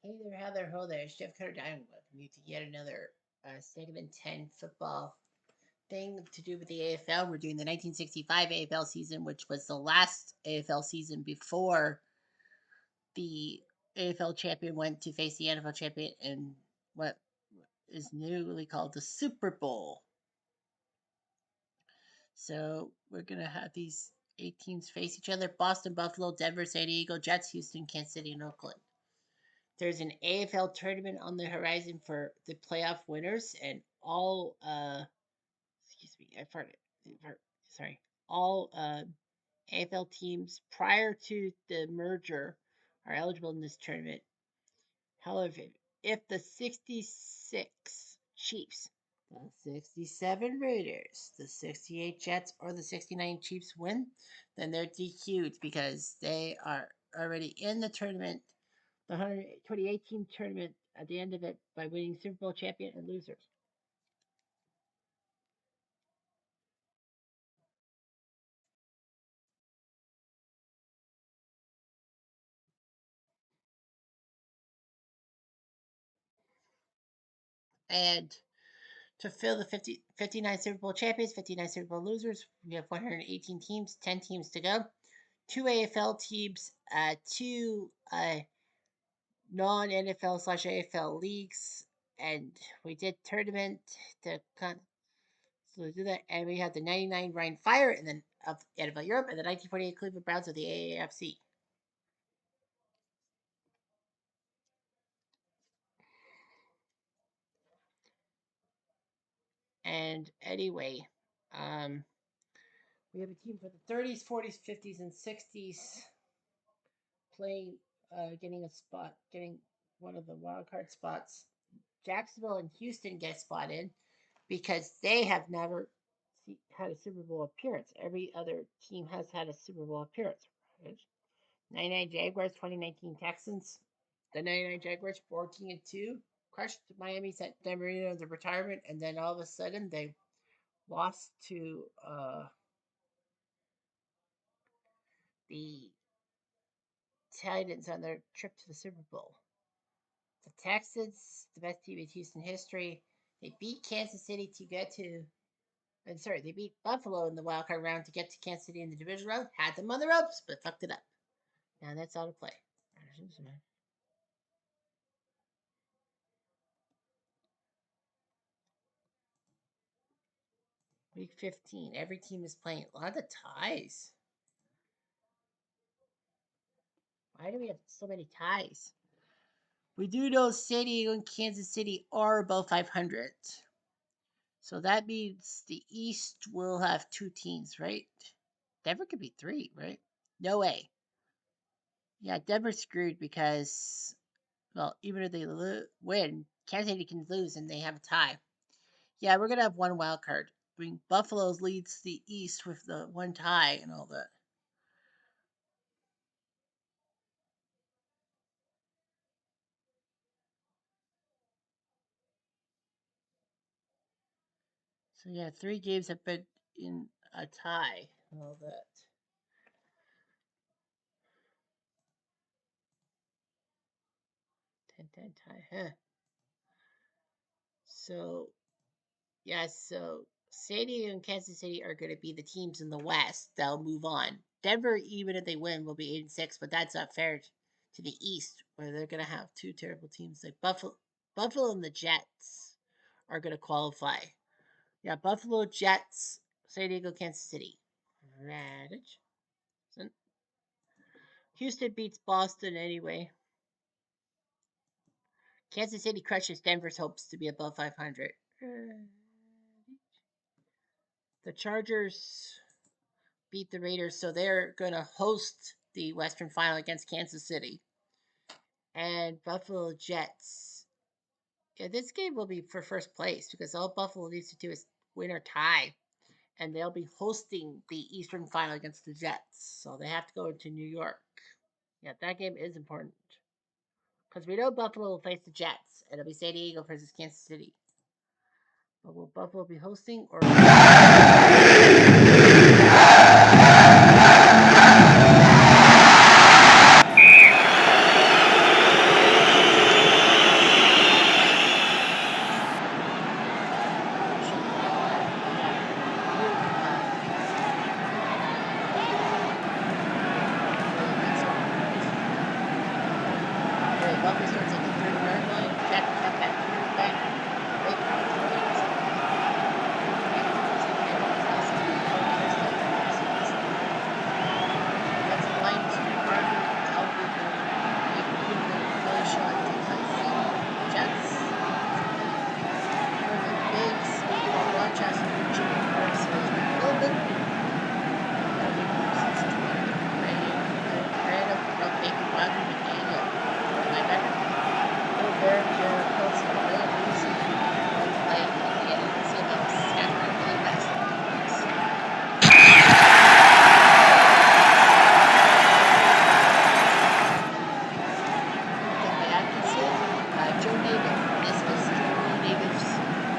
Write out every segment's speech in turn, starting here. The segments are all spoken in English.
Hey there, how there, ho there. It's Jeff Cutter Diamond. Welcome you to yet another segment 10 football thing to do with the AFL. We're doing the 1965 AFL season, which was the last AFL season before the AFL champion went to face the NFL champion in what is newly called the Super Bowl. So we're going to have these 8 teams face each other: Boston, Buffalo, Denver, San Diego, Jets, Houston, Kansas City, and Oakland. There's an AFL tournament on the horizon for the playoff winners, and all excuse me, sorry, all AFL teams prior to the merger are eligible in this tournament. However, if the 66 Chiefs, the 67 Raiders, the 68 Jets, or the 69 Chiefs win, then they're DQ'd because they are already in the tournament, the 2018 tournament, at the end of it by winning Super Bowl champion and losers. And to fill the 59 Super Bowl champions, 59 Super Bowl losers, we have 118 teams, 10 teams to go. 2 AFL teams, 2 non NFL / AFL leagues, and we did tournament to so we do that, and we have the 99 Ryan Fire, and then of NFL Europe, and the 1948 Cleveland Browns of the AAFC. And anyway, we have a team for the 30s, 40s, 50s, and 60s playing, getting a spot, getting one of the wild card spots. Jacksonville and Houston get spotted because they have never had a Super Bowl appearance. Every other team has had a Super Bowl appearance. Right? 99 Jaguars, 2019 Texans. The 99 Jaguars, 14-2, crushed Miami, sent Dan Marino into retirement, and then all of a sudden they lost to the Titans on their trip to the Super Bowl. The Texans, the best team in Houston history, they beat Kansas City to get to. I'm sorry, they beat Buffalo in the wild card round to get to Kansas City in the division round. Had them on the ropes, but fucked it up. Now that's out of play. Week 15. Every team is playing. A lot of ties. Why do we have so many ties? We do know San Diego and Kansas City are above 500. So that means the East will have 2 teams, right? Denver could be 3, right? No way. Yeah, Denver's screwed because, well, even if they win, Kansas City can lose and they have a tie. Yeah, we're going to have 1 wild card. I mean, Buffalo leads the East with the 1 tie and all that. So yeah, 3 games have been in a tie and all that. Ten tie, huh? So yeah, so San Diego and Kansas City are going to be the teams in the West. They'll move on. Denver, even if they win, will be 8-6, but that's not fair to the East, where they're going to have 2 terrible teams like Buffalo and the Jets are going to qualify. Yeah, Buffalo, Jets, San Diego, Kansas City. Radish. Houston beats Boston anyway. Kansas City crushes Denver's hopes to be above 500. The Chargers beat the Raiders, so they're going to host the Western Final against Kansas City. And Buffalo Jets. Yeah, this game will be for first place because all Buffalo needs to do is win or tie. And they'll be hosting the Eastern Final against the Jets. So they have to go into New York. Yeah, that game is important. Because we know Buffalo will face the Jets. And it'll be San Diego versus Kansas City. But will Buffalo be hosting or? Cowboy starts at the 30-yard line. Jack kept at quarterback. Wait for the Raiders. Defensive line, Stu Barker, Calvin Miller, even though another shot to Tyson Jets. Merlin Biggs, Paul Rochester, Jimmy Morrison, Philbin. Random from Baker Wilder, McDaniel, linebacker. Bill Barrett, Jared Pilson, William Lucy, one play, Indiana, CFL, Saskatchewan, Billy West. Joe Namath. This was Joe Namath's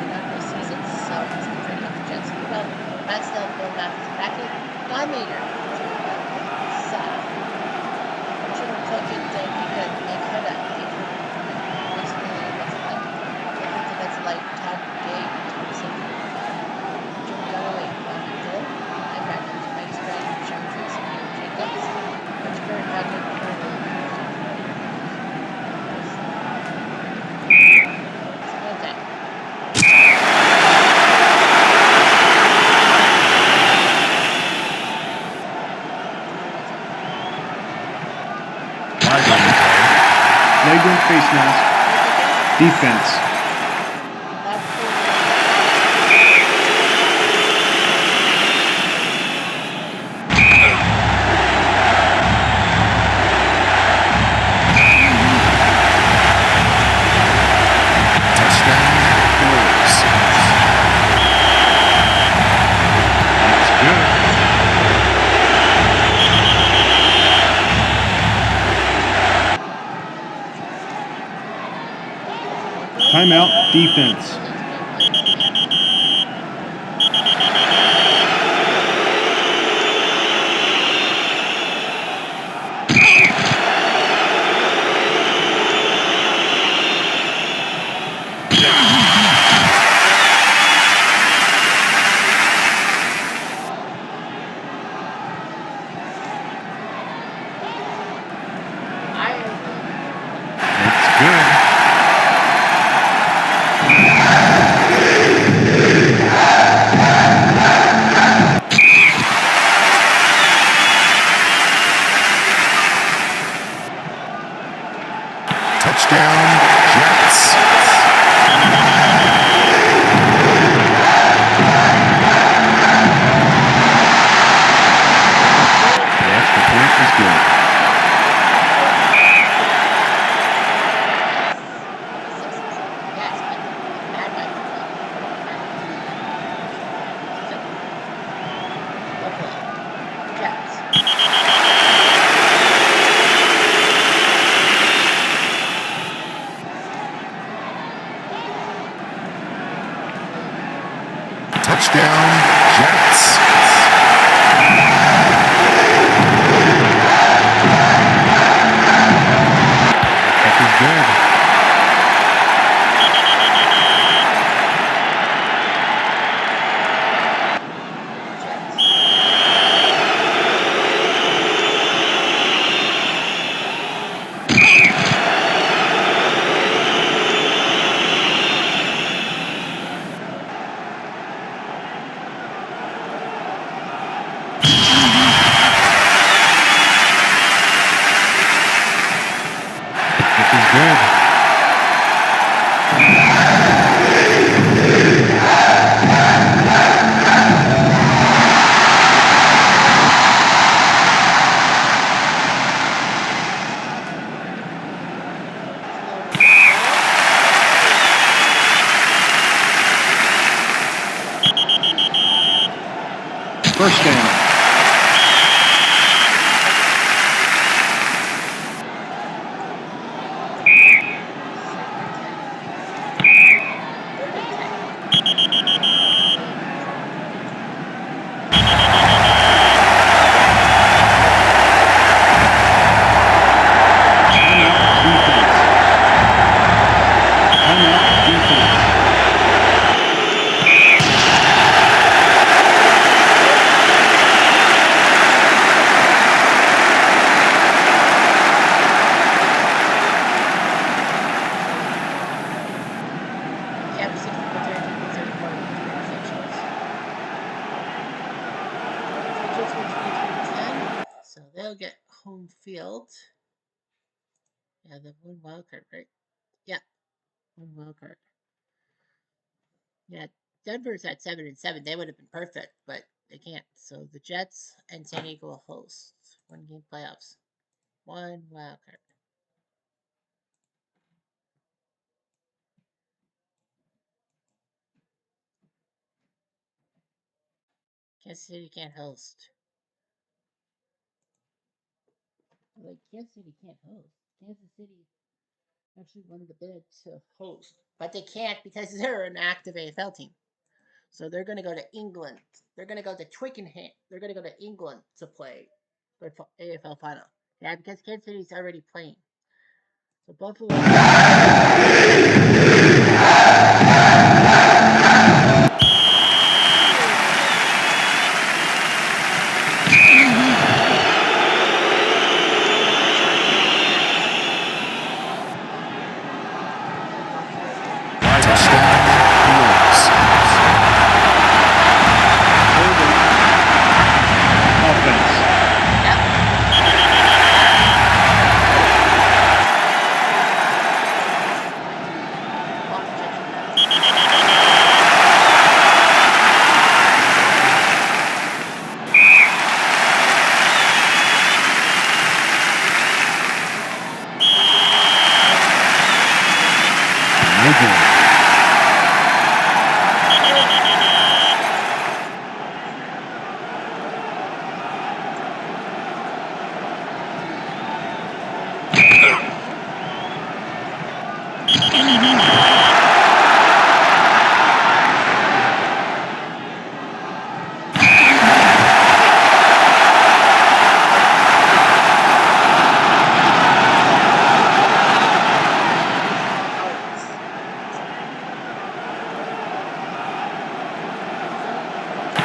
inaugural season, so he's been training up the Jets. Meanwhile, Matt Snell, Bill Mathis back in. Don Mater. Jim Cook and Giga Nakada. Defensive like Todd Gay, Thompson, Jim Dunaway, Bobby Gold, linebackers Mike Stratton, Sean Tracy, Peter Jacobs, Richard Hodgkin, Flagrant face mask. Defense. Timeout, defense. Touchdown, Jets. The extra point is good. Touchdown, Jets. That is good. First down. Field. Yeah, the one wild card, right? Yeah, one wild card. Yeah, Denver's at 7-7. They would have been perfect, but they can't. So the Jets and San Diego will host 1-game playoffs. One wild card. Kansas City can't host. Like Kansas City can't host. Kansas City actually won the bid to host, but they can't because they're an active AFL team. So they're going to go to England. They're going to go to Twickenham. They're going to go to England to play their AFL final. Yeah, because Kansas City's already playing. So Buffalo.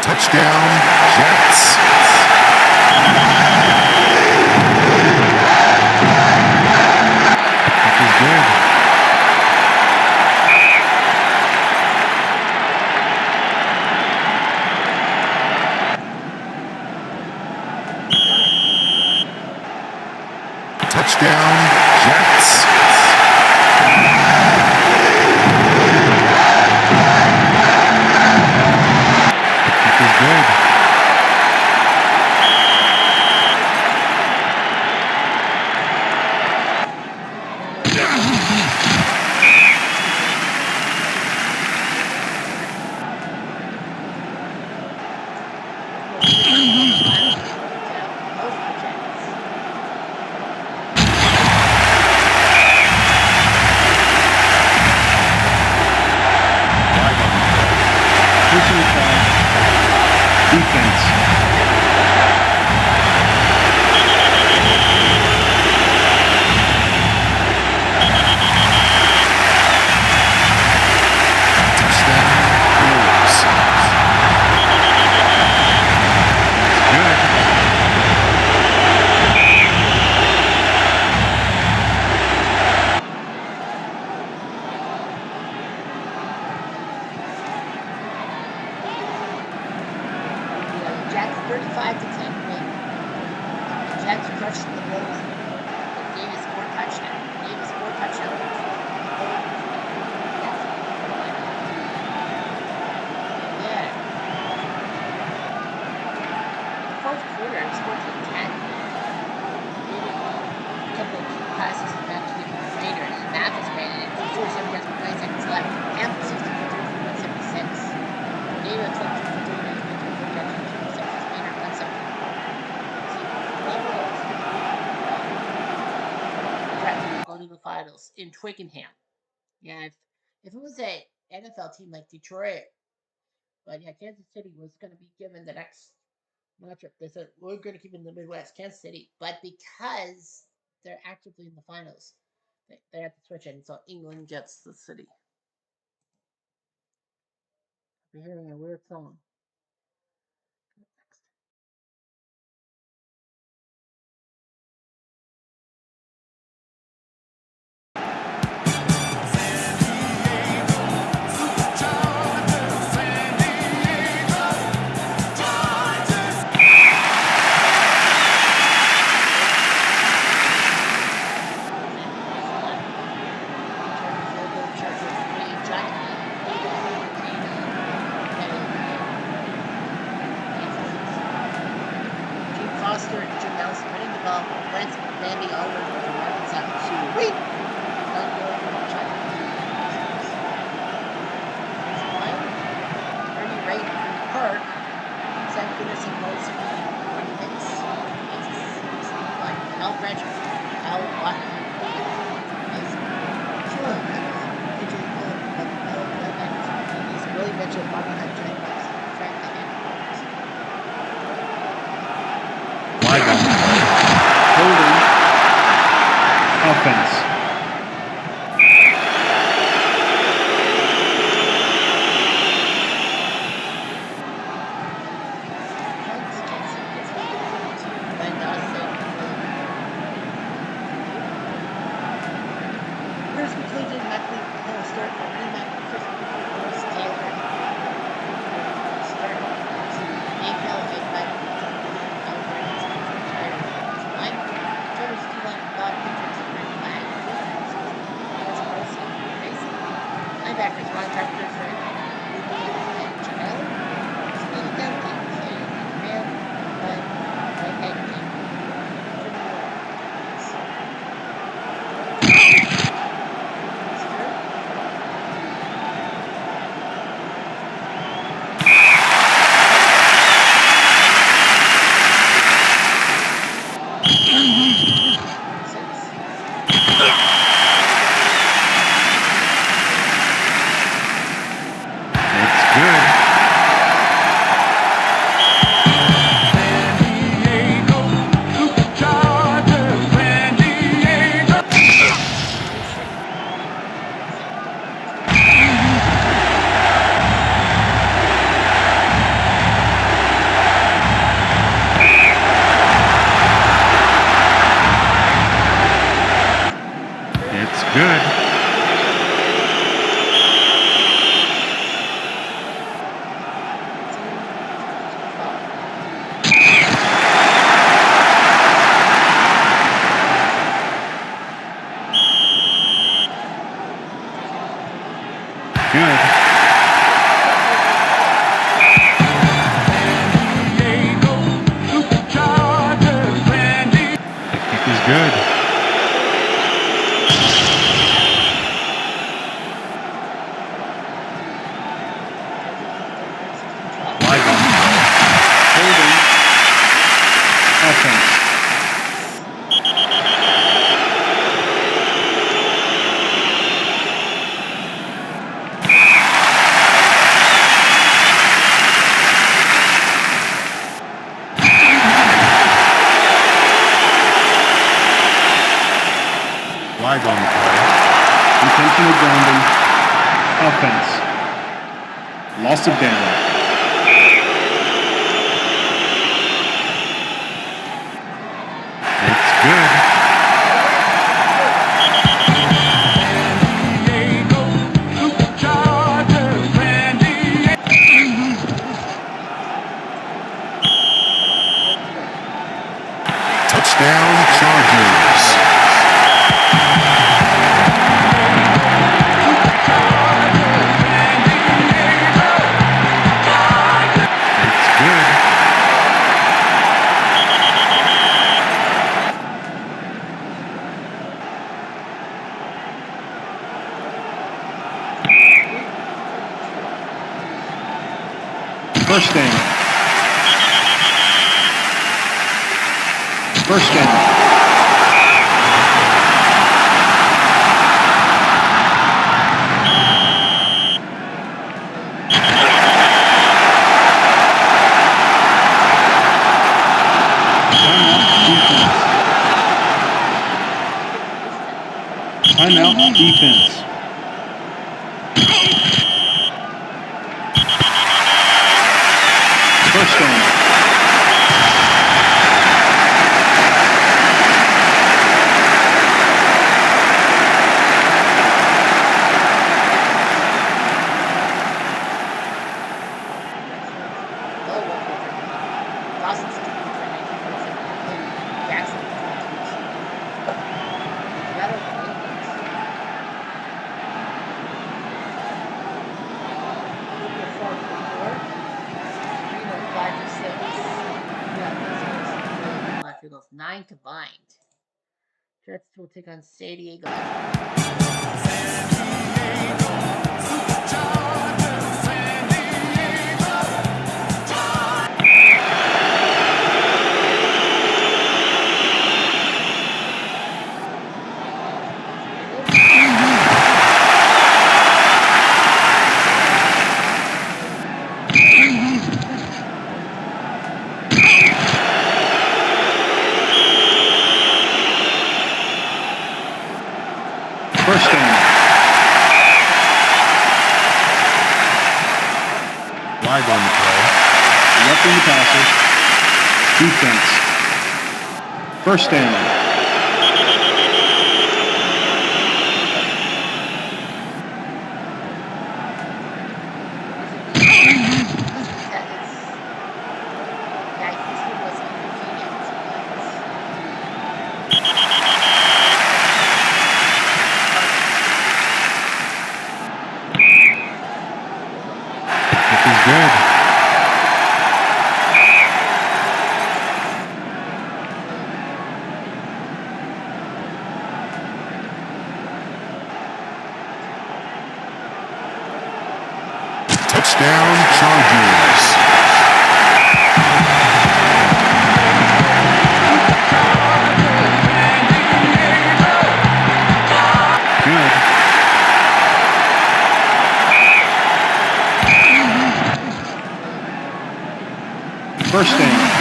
Touchdown, Jets. This is good. Touchdown, Jets. This is good. Personal foul. Defense. Touchdown, Wolves. Good. The Jets 35-10 win. The Jets crushed the Bills. But Davis 4 touchdowns. Davis 4 touchdowns. Yeah. Fourth quarter, it's 14-10. David a couple of passes back to Raiders, and Mathis ran it. 47 yards with 9 seconds left. Campbell 60 for 30 for 176. David 22 for 39 for 24 yards, 2 receptions, Maynard 170. See, Buffalo is going to the finals in Twickenham. Yeah, if it was a NFL team like Detroit, but yeah, Kansas City was going to be given the next matchup. They said we're going to keep it in the Midwest, Kansas City, but because they're actively in the finals, they have to switch it. And so England gets the city. We're hearing a weird song. matchup Bobby Hunt Giants track the Anacondas. Flag on the play. Holding. Offense. Hunt, Kansas City gets 42. Glenn Dawson, Philadelphia. Chris McClinton, Michael Hill start for running back. Chris McClinton, Lewis Taylor, Greg start to Mayfield and Mike Alvarez retired offensive line. Trevor Steele, Bob Hendricks, Brent Bagley, Wes Carlson, Mason. Linebackers, Ron Carpenter, Fred Lubian, and Janelle. Speedy Duncan, Kenny Graham, Bud, Whitehead, and Jimmy Ward. It's good. It's good. Good. The kick is good. Flag on the play. Holding. Offense. Flag on the play. Intentional grounding. Offense. Loss of down. It's good. Touchdown, Chargers. It's good. First down. First down. Timeout defense. First down. Dawson 16 for 1947. Jackson 22. Battle of the Indians. Cooper 4 for 4. Reno 5 for 6. Yeah, that's 5 field goals. 9 combined. Jets will take on San Diego. Flag on the play. Roughing the passer. Defense. First down. Yeah, Houston was undefeated, Kick is good. Touchdown, Chargers. Good. First down.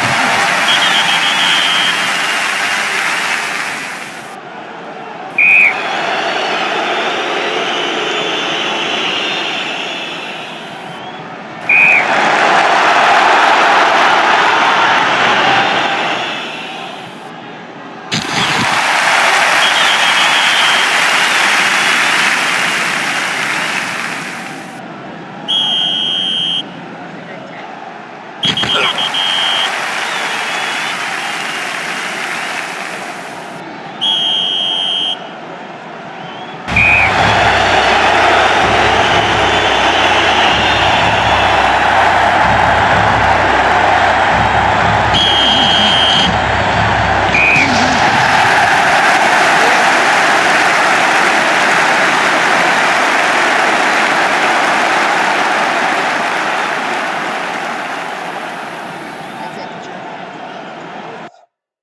that's it. The Chargers.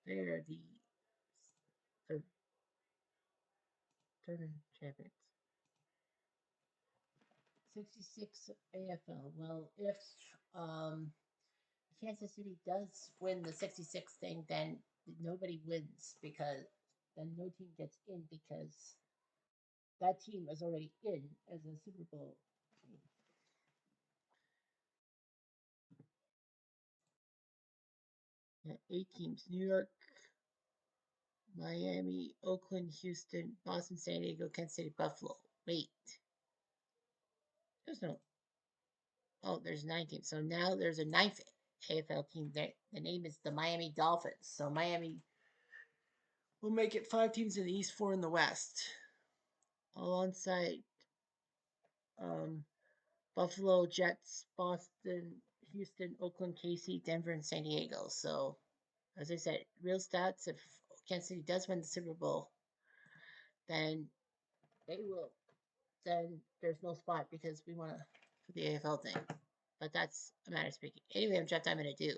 They're the third champions. 66 AFL. Well, if um, Kansas City does win the 66 thing, then nobody wins because then no team gets in because that team is already in as a Super Bowl team. Yeah, 8 teams: New York, Miami, Oakland, Houston, Boston, San Diego, Kansas City, Buffalo. Wait, there's no. Oh, there's 9 teams. So now there's a ninth AFL team. There, the name is the Miami Dolphins. So Miami will make it 5 teams in the East, 4 in the West, alongside um, Buffalo, Jets, Boston, Houston, Oakland, KC, Denver, and San Diego. So, as I said, real stats: if Kansas City does win the Super Bowl, then they will. Then there's no spot because we want to for the AFL thing. But that's a matter of speaking. Anyway, I'm Jeff. I'm gonna do.